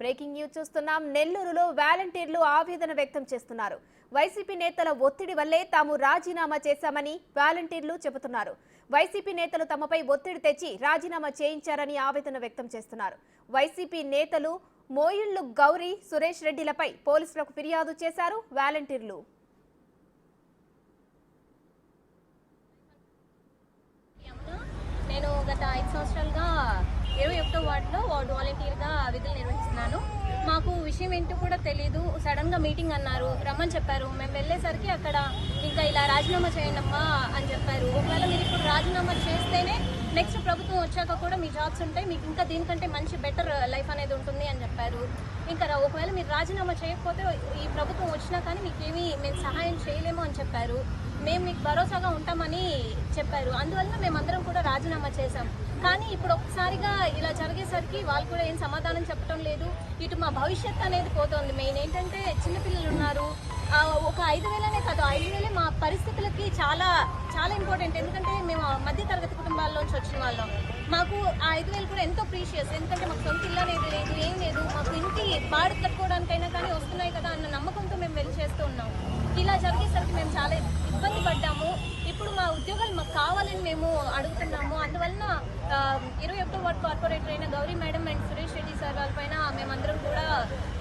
Breaking news చూస్తున్నాం. నెల్లూరులో వాలంటీర్లు ఆవేదన వ్యక్తం చేస్తున్నారు. వైసీపీ నేతల ఒత్తిడి వల్లే తాము రాజీనామా చేశామని వాలంటీర్లు చెబుతున్నారు. వైసీపీ నేతలు తమపై ఒత్తిడి తెచ్చి రాజీనామా చేయించారని ఆవేదన వ్యక్తం చేస్తున్నారు. వైసీపీ నేతలు మోయిళ్లు గౌరీ, సురేష్ రెడ్డిలపై పోలీసులకు ఫిర్యాదు చేశారు వాలంటీర్లు. నేను గత 5 సంవత్సరాలుగా 21వ వార్డులో వార్డు వాలంటీర్గా విధులు నిర్వహిస్తున్నాను. మాకు విషయం ఏంటో కూడా తెలీదు. సడన్గా మీటింగ్ అన్నారు, రమ్మని చెప్పారు. మేము వెళ్ళేసరికి అక్కడ ఇంకా ఇలా రాజీనామా చేయండి అమ్మా అని చెప్పారు. ఒకవేళ మీరు ఇప్పుడు రాజీనామా చేస్తేనే నెక్స్ట్ ప్రభుత్వం వచ్చాక కూడా మీ జాబ్స్ ఉంటాయి, మీకు ఇంకా దీనికంటే మంచి బెటర్ లైఫ్ అనేది ఉంటుంది అని చెప్పారు. ఇంకా ఒకవేళ మీరు రాజీనామా చేయకపోతే ఈ ప్రభుత్వం వచ్చినా కానీ మీకేమీ మేము సహాయం చేయలేము అని చెప్పారు. మేము మీకు భరోసాగా ఉంటామని చెప్పారు. అందువల్ల మేమందరం కూడా రాజీనామా చేశాం. కానీ ఇప్పుడు ఒక్కసారిగా ఇలా జరిగేసరికి వాళ్ళు కూడా ఏం సమాధానం చెప్పడం లేదు. ఇటు మా భవిష్యత్తు అనేది పోతుంది. మెయిన్ ఏంటంటే చిన్నపిల్లలు ఉన్నారు. ఒక 5,000 కాదు, 5,000 మా పరిస్థితులకి చాలా చాలా ఇంపార్టెంట్. ఎందుకంటే మేము మధ్యతరగతి కుటుంబాల్లోంచి వచ్చిన వాళ్ళం. మాకు ఆ 5,000 కూడా ఎంతో ప్రీషియస్. ఎందుకంటే మాకు సొంత ఇల్లు అనేది లేదు, ఏం లేదు. మాకు ఇంటి బాడు కట్టుకోవడానికైనా కానీ వస్తున్నాయి కదా అన్న నమ్మకంతో మేము వెళ్ళి చేస్తూ ఉన్నాం. ఇలా జరిగేసరికి మేము చాలా ఇబ్బంది పడ్డాము. ఇప్పుడు మా ఉద్యోగాలు మాకు కావాలని మేము అడుగుతున్నాము. అందువలన 21వ వార్డు కార్పొరేటర్ అయిన Gauri madam and Suresh Reddy sir వాళ్ళ పైన మేమందరం కూడా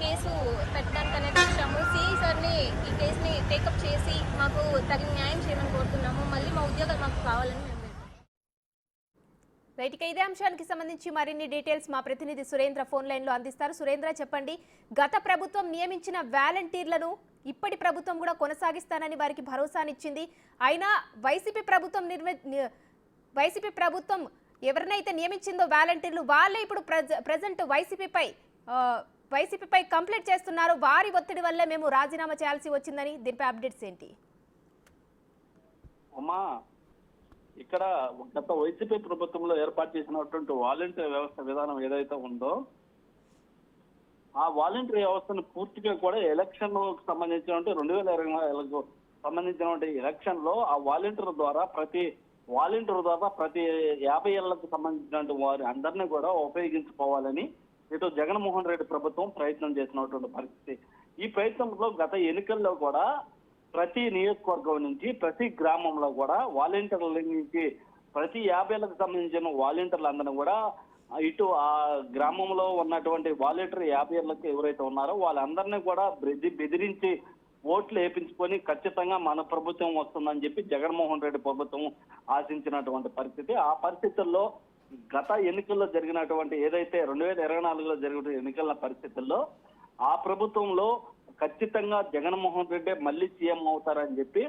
కేసు పెట్టడానికి అనేది వచ్చాము. సిఐ సార్ని ఈ కేసుని టేకప్ చేసి మాకు తగిన న్యాయం చేయమని కోరుతున్నాము. మళ్ళీ మా ఉద్యోగాలు మాకు కావాలని మేము. రైట్, ఇదే అంశానికి సంబంధించి మరిన్ని డీటెయిల్స్ మా ప్రతినిధి సురేంద్ర ఫోన్ లైన్లో అందిస్తారు. సురేంద్ర, చెప్పండి, గత ప్రభుత్వం నియమించిన వాలంటీర్లను ఇప్పటి ప్రభుత్వం కూడా కొనసాగిస్తానని వారికి భరోసానిచ్చింది. అయినా వైసీపీ ప్రభుత్వం ఎవరినైతే నియమించిందో వాలంటీర్లు వాళ్ళే ఇప్పుడు ప్రజెంట్ వైసీపీపై కంప్లైంట్ చేస్తున్నారు. వారి ఒత్తిడి వల్లే మేము రాజీనామా చేయాల్సి వచ్చిందని. దీనిపై అప్డేట్స్ ఏంటి? ఇక్కడ గత వైసీపీ ప్రభుత్వంలో ఏర్పాటు చేసినటువంటి వాలంటీర్ వ్యవస్థ విధానం ఏదైతే ఉందో ఆ వాలంటీర్ వ్యవస్థను పూర్తిగా కూడా ఎలక్షన్ సంబంధించినటువంటి 2024 సంబంధించినటువంటి ఎలక్షన్ లో ఆ వాలంటీర్ ద్వారా ప్రతి 50 ఏళ్లకు సంబంధించినటువంటి వారి అందరినీ కూడా ఉపయోగించుకోవాలని ఇటు జగన్మోహన్ రెడ్డి ప్రభుత్వం ప్రయత్నం చేసినటువంటి పరిస్థితి. ఈ ప్రయత్నంలో గత ఎన్నికల్లో కూడా ప్రతి నియోజకవర్గం నుంచి ప్రతి గ్రామంలో కూడా వాలంటీర్ల నుంచి ప్రతి 50 ఏళ్లకు సంబంధించిన వాలంటీర్లందరినీ కూడా ఇటు ఆ గ్రామంలో ఉన్నటువంటి వాలంటీర్ 50 ఏళ్లకు ఎవరైతే ఉన్నారో వాళ్ళందరినీ కూడా బెదిరించి ఓట్లు వేయించుకొని ఖచ్చితంగా మన ప్రభుత్వం వస్తుందని చెప్పి జగన్మోహన్ రెడ్డి ప్రభుత్వం ఆశించినటువంటి పరిస్థితి. ఆ పరిస్థితుల్లో గత ఎన్నికల్లో జరిగినటువంటి ఏదైతే 2024లో జరిగిన ఎన్నికల పరిస్థితుల్లో ఆ ప్రభుత్వంలో ఖచ్చితంగా జగన్మోహన్ రెడ్డి మళ్ళీ సీఎం అవుతారని చెప్పి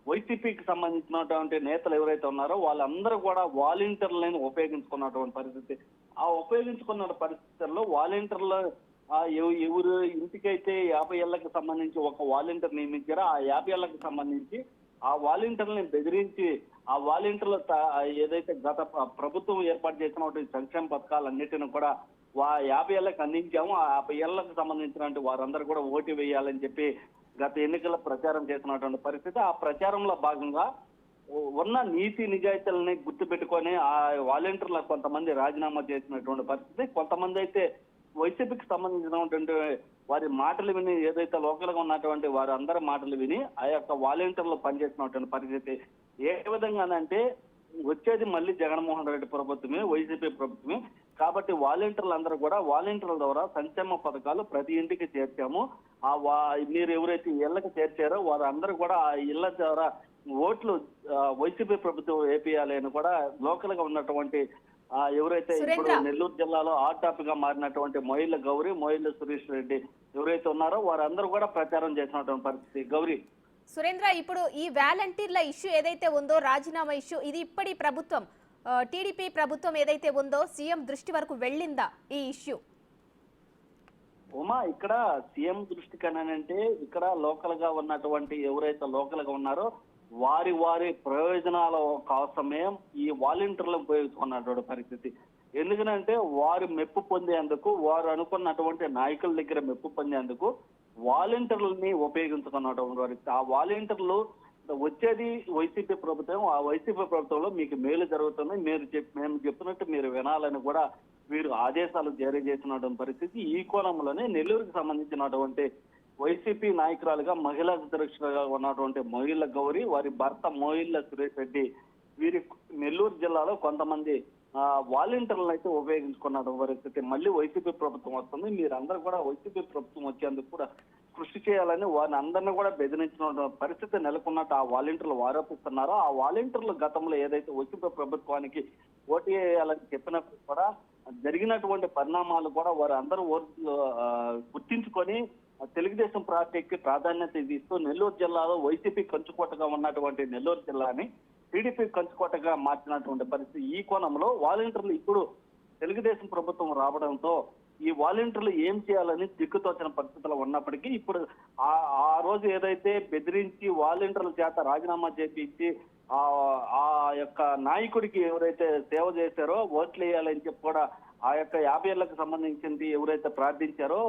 వైసీపీకి సంబంధించినటువంటి నేతలు ఎవరైతే ఉన్నారో వాళ్ళందరూ కూడా వాలంటీర్లను ఉపయోగించుకున్నటువంటి పరిస్థితి. ఆ ఉపయోగించుకున్న పరిస్థితుల్లో వాలంటీర్లు ఎవరు ఇంటికైతే 50 ఏళ్లకు సంబంధించి ఒక వాలంటీర్ నియమించారో ఆ 50 ఏళ్లకు సంబంధించి ఆ వాలంటీర్లను బెదిరించి ఆ వాలంటీర్లు ఏదైతే గత ప్రభుత్వం ఏర్పాటు చేసినటువంటి సంక్షేమ పథకాలన్నిటిని కూడా 50 ఏళ్లకు అందించాము. ఆ 50 ఏళ్లకు సంబంధించినటువంటి వారందరూ కూడా ఓటు వేయాలని చెప్పి గత ఎన్నికల ప్రచారం చేసినటువంటి పరిస్థితి. ఆ ప్రచారంలో భాగంగా ఉన్న నీతి నిజాయితీలని గుర్తుపెట్టుకొని ఆ వాలంటీర్ల కొంతమంది రాజీనామా చేసినటువంటి పరిస్థితి. కొంతమంది అయితే వైసీపీకి సంబంధించినటువంటి వారి మాటలు విని ఏదైతే లోకల్ గా ఉన్నటువంటి వారి అందరి మాటలు విని ఆ యొక్క వాలంటీర్లు పనిచేసినటువంటి పరిస్థితి. ఏ విధంగానంటే వచ్చేది మళ్ళీ జగన్మోహన్ రెడ్డి ప్రభుత్వమే, వైసీపీ ప్రభుత్వమే. కాబట్టి వాలంటీర్లు అందరూ కూడా వాలంటీర్ల ద్వారా సంక్షేమ పథకాలు ప్రతి ఇంటికి చేర్చాము. మీరు ఎవరైతే ఇళ్లకు చేర్చారో వారందరూ కూడా ఆ ఇళ్ల ద్వారా ఓట్లు వైసీపీ ప్రభుత్వం వేపియాలి అని కూడా లోకల్ గా ఉన్నటువంటి ఎవరైతే ఇప్పుడు నెల్లూరు జిల్లాలో హాట్ టాపిక్ గా మారినటువంటి మోయిళ్ల గౌరీ, మోయిళ్ల సురేష్ రెడ్డి ఎవరైతే ఉన్నారో వారందరూ కూడా ప్రచారం చేసినటువంటి పరిస్థితి. గౌరీ, సురేంద్ర, ఇప్పుడు ఈ వాలంటీర్ల ఇష్యూ ఏదైతే ఉందో, రాజీనామా ఇష్యూ, ఇది ఇప్పటి ప్రభుత్వం టీడీపీ ప్రభుత్వం ఏదైతే ఉందో సీఎం దృష్టి వరకు వెళ్ళిందా ఈ ఇష్యూ? ఇక్కడ సీఎం దృష్టి కనంటే ఇక్కడ లోకల్ గా ఉన్నటువంటి ఎవరైతే లోకల్ గా ఉన్నారో వారి ప్రయోజనాల కోసమే ఈ వాలంటీర్లను ఉపయోగించుకున్నటువంటి పరిస్థితి. ఎందుకంటే వారు మెప్పు పొందేందుకు, వారు అనుకున్నటువంటి నాయకుల దగ్గర మెప్పు పొందేందుకు వాలంటీర్లని ఉపయోగించుకున్నటువంటి పరిస్థితి. ఆ వాలంటీర్లు వచ్చేది వైసీపీ ప్రభుత్వం, ఆ వైసీపీ ప్రభుత్వంలో మీకు మేలు జరుగుతుంది, మేము చెప్పినట్టు మీరు వినాలని కూడా వీరు ఆదేశాలు జారీ చేసినటువంటి పరిస్థితి. ఈ కోణంలోనే నెల్లూరుకు సంబంధించినటువంటి వైసీపీ నాయకురాలుగా మహిళా అధ్యక్షులుగా ఉన్నటువంటి మోయిల్ల గౌరి, వారి భర్త మోయిల్ల సురేష్ రెడ్డి వీరి నెల్లూరు జిల్లాలో కొంతమంది వాలంటీర్లను అయితే ఉపయోగించుకున్న పరిస్థితి. మళ్ళీ వైసీపీ ప్రభుత్వం వస్తుంది, మీరందరూ కూడా వైసీపీ ప్రభుత్వం వచ్చేందుకు కూడా కృషి చేయాలని వారిని అందరినీ కూడా బెదిరించిన పరిస్థితి నెలకొన్నట్టు ఆ వాలంటీర్లు ఆరోపిస్తున్నారు. ఆ వాలంటీర్లు గతంలో ఏదైతే వైసీపీ ప్రభుత్వానికి ఓటు వేయాలని చెప్పినప్పుడు కూడా జరిగినటువంటి పరిణామాలు కూడా వారు అందరూ గుర్తించుకొని తెలుగుదేశం పార్టీకి ప్రాధాన్యత ఇస్తూ నెల్లూరు జిల్లాలో వైసీపీ కంచుకోటగా ఉన్నటువంటి నెల్లూరు జిల్లాని టీడీపీ కంచుకోటగా మార్చినటువంటి పరిస్థితి. ఈ కోణంలో వాలంటీర్లు ఇప్పుడు తెలుగుదేశం ప్రభుత్వం రావడంతో ఈ వాలంటీర్లు ఏం చేయాలని దిక్కుతోచిన పరిస్థితులు ఉన్నప్పటికీ ఇప్పుడు ఆ రోజు ఏదైతే బెదిరించి వాలంటీర్ల చేత రాజీనామా చేపించి ఆ యొక్క నాయకుడికి ఎవరైతే సేవ చేశారో ఓట్లు వేయాలని చెప్పి కూడా ఆ యొక్క 50 ఏళ్లకు సంబంధించింది ఎవరైతే ప్రార్థించారో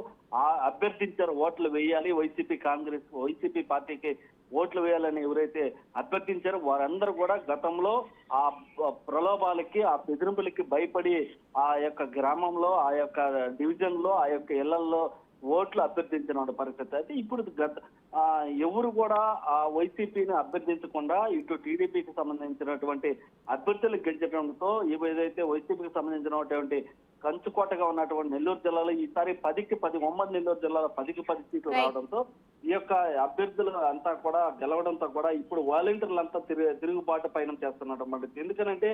అభ్యర్థించారో ఓట్లు వేయాలి, వైసీపీ పార్టీకి ఓట్లు వేయాలని ఎవరైతే అభ్యర్థించారో వారందరూ కూడా గతంలో ఆ ప్రలోభాలకి ఆ బెదిరింపులకి భయపడి ఆ యొక్క గ్రామంలో ఆ యొక్క డివిజన్ లో ఆ యొక్క ఇళ్లలో ఓట్లు అభ్యర్థించిన పరిస్థితి. అయితే ఇప్పుడు ఎవరు కూడా ఆ వైసీపీని అభ్యర్థించకుండా ఇటు టీడీపీకి సంబంధించినటువంటి అభ్యర్థులు గెలిచడంతో ఏదైతే వైసీపీకి సంబంధించినటువంటి కంచుకోటగా ఉన్నటువంటి నెల్లూరు జిల్లాలో ఈసారి 10కి 10 ఉమ్మడి నెల్లూరు జిల్లాలో 10కి 10 సీట్లు రావడంతో ఈ యొక్క అభ్యర్థులు అంతా కూడా గెలవడంతో కూడా ఇప్పుడు వాలంటీర్లు అంతా తిరుగుబాటు పయనం చేస్తున్నటువంటి. ఎందుకనంటే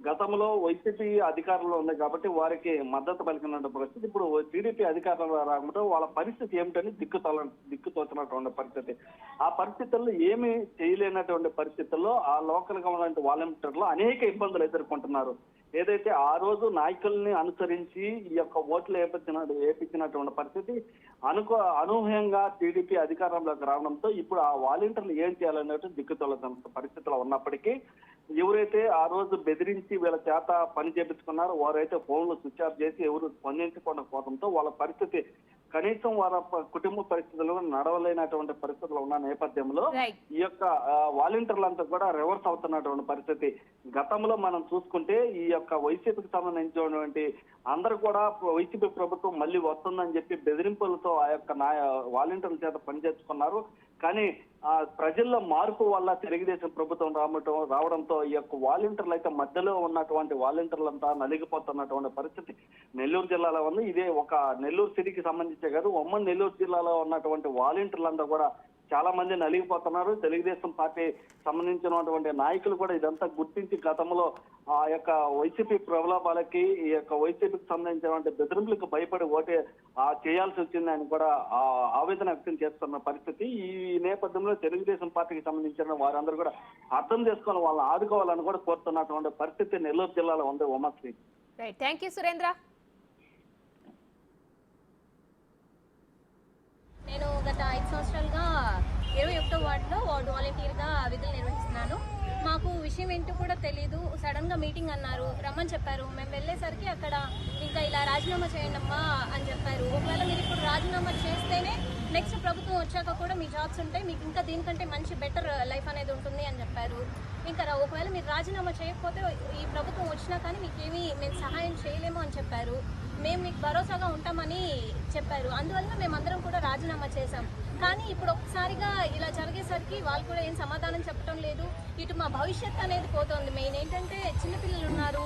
గతంలో వైసీపీ అధికారంలో ఉంది కాబట్టి వారికి మద్దతు పలికిన పరిస్థితి. ఇప్పుడు టీడీపీ అధికారంలో రాకుండా వాళ్ళ పరిస్థితి ఏమిటని దిక్కుతోచినటువంటి పరిస్థితి. ఆ పరిస్థితుల్లో ఏమి చేయలేనటువంటి పరిస్థితుల్లో ఆ లోకల్ గా ఉన్నటువంటి వాలంటీర్లు అనేక ఇబ్బందులు ఎదుర్కొంటున్నారు. ఏదైతే ఆ రోజు నాయకుల్ని అనుసరించి ఈ యొక్క ఓట్లు వేపించినటువంటి పరిస్థితి అనూహ్యంగా టీడీపీ అధికారంలోకి రావడంతో ఇప్పుడు ఆ వాలంటీర్లు ఏం చేయాలన్నట్టు దిక్కుతోలసిన పరిస్థితిలో ఉన్నప్పటికీ ఎవరైతే ఆ రోజు బెదిరించి వీళ్ళ చేత పని చేపించుకున్నారో వారైతే ఫోన్లు స్విచ్ ఆఫ్ చేసి ఎవరు స్పందించకపోవడంతో వాళ్ళ పరిస్థితి కనీసం వాళ్ళ కుటుంబ పరిస్థితులు నడవలేనటువంటి పరిస్థితులు ఉన్న నేపథ్యంలో ఈ యొక్క వాలంటీర్లంతా కూడా రివర్స్ అవుతున్నటువంటి పరిస్థితి. గతంలో మనం చూసుకుంటే ఈ యొక్క వైసీపీకి సంబంధించినటువంటి అందరూ కూడా వైసీపీ ప్రభుత్వం మళ్ళీ వస్తుందని చెప్పి బెదిరింపులతో ఆ యొక్క వాలంటీర్ల చేత పనిచేసుకున్నారు. కానీ ప్రజల్లో మార్పు వల్ల తెలుగుదేశం ప్రభుత్వం రావడంతో ఈ యొక్క వాలంటీర్లు అయితే మధ్యలో ఉన్నటువంటి వాలంటీర్లంతా నలిగిపోతున్నటువంటి పరిస్థితి నెల్లూరు జిల్లాలో ఉంది. ఇదే ఒక నెల్లూరు సిటీకి సంబంధించే కాదు, ఉమ్మడి నెల్లూరు జిల్లాలో ఉన్నటువంటి వాలంటీర్లంతా కూడా చాలా మంది నలిగిపోతున్నారు. తెలుగుదేశం పార్టీ సంబంధించినటువంటి నాయకులు కూడా ఇదంతా గుర్తించి గతంలో ఆ యొక్క వైసీపీ ప్రలోభాలకి ఈ యొక్క వైసీపీకి సంబంధించినటువంటి బెదిరింపులకు భయపడి ఓటే చేయాల్సి వచ్చిందని కూడా ఆవేదన వ్యక్తం చేస్తున్న పరిస్థితి. ఈ నేపథ్యంలో తెలుగుదేశం పార్టీకి సంబంధించిన వారందరూ కూడా అర్థం చేసుకొని వాళ్ళని ఆదుకోవాలని కూడా కోరుతున్నటువంటి పరిస్థితి నెల్లూరు జిల్లాలో ఉంది. Umashree, thank you Surendra. నేను గత 5 సంవత్సరాలుగా 21వ వార్డులో వార్డు వాలంటీర్గా విధులు నిర్వహిస్తున్నాను. మాకు విషయం ఏంటో కూడా తెలీదు. సడన్గా మీటింగ్ అన్నారు, రమ్మని చెప్పారు. మేము వెళ్ళేసరికి అక్కడ ఇంకా ఇలా రాజీనామా చేయండి అమ్మా అని చెప్పారు. ఒకవేళ మీరు ఇప్పుడు రాజీనామా చేస్తేనే నెక్స్ట్ ప్రభుత్వం వచ్చాక కూడా మీ జాబ్స్ ఉంటాయి, మీకు ఇంకా దీనికంటే మంచి బెటర్ లైఫ్ అనేది ఉంటుంది అని చెప్పారు. ఇంకా ఒకవేళ మీరు రాజీనామా చేయకపోతే ఈ ప్రభుత్వం వచ్చినా కానీ మీకేమీ మేము సహాయం చేయలేము అని చెప్పారు. మేము మీకు భరోసాగా ఉంటామని చెప్పారు. అందువల్ల మేమందరం కూడా రాజీనామా చేశాం. కానీ ఇప్పుడు ఒక్కసారిగా ఇలా జరిగేసరికి వాళ్ళు కూడా ఏం సమాధానం చెప్పడం లేదు. ఇటు మా భవిష్యత్తు అనేది పోతుంది. మెయిన్ ఏంటంటే చిన్నపిల్లలు ఉన్నారు.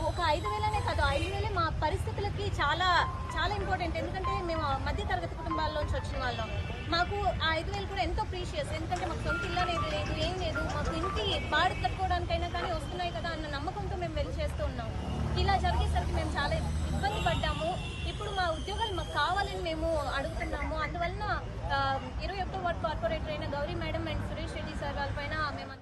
ఒక 5,000 కాదు, 5,000 మా పరిస్థితులకి చాలా చాలా ఇంపార్టెంట్. ఎందుకంటే మేము మధ్యతరగతి కుటుంబాల్లోంచి వచ్చిన వాళ్ళం. మాకు ఆ 5,000 కూడా ఎంతో ప్రీషియస్. ఎందుకంటే మాకు సొంత ఇల్లు అనేది లేదు, ఏం లేదు. మాకు ఇంటి బాడు కట్టుకోవడానికైనా కానీ వస్తున్నాయి కదా అన్న నమ్మకంతో మేము వెళ్ళి చేస్తూ ఉన్నాం. ఇలా జరిగేసరికి మేము చాలా ఇబ్బంది పడ్డాము. ఇప్పుడు మా ఉద్యోగాలు మాకు కావాలని మేము అడుగుతున్నాము. అందువలన 21వ వార్డు కార్పొరేటర్ అయిన Gauri madam and Suresh Reddy sir వాళ్ళ పైన మేము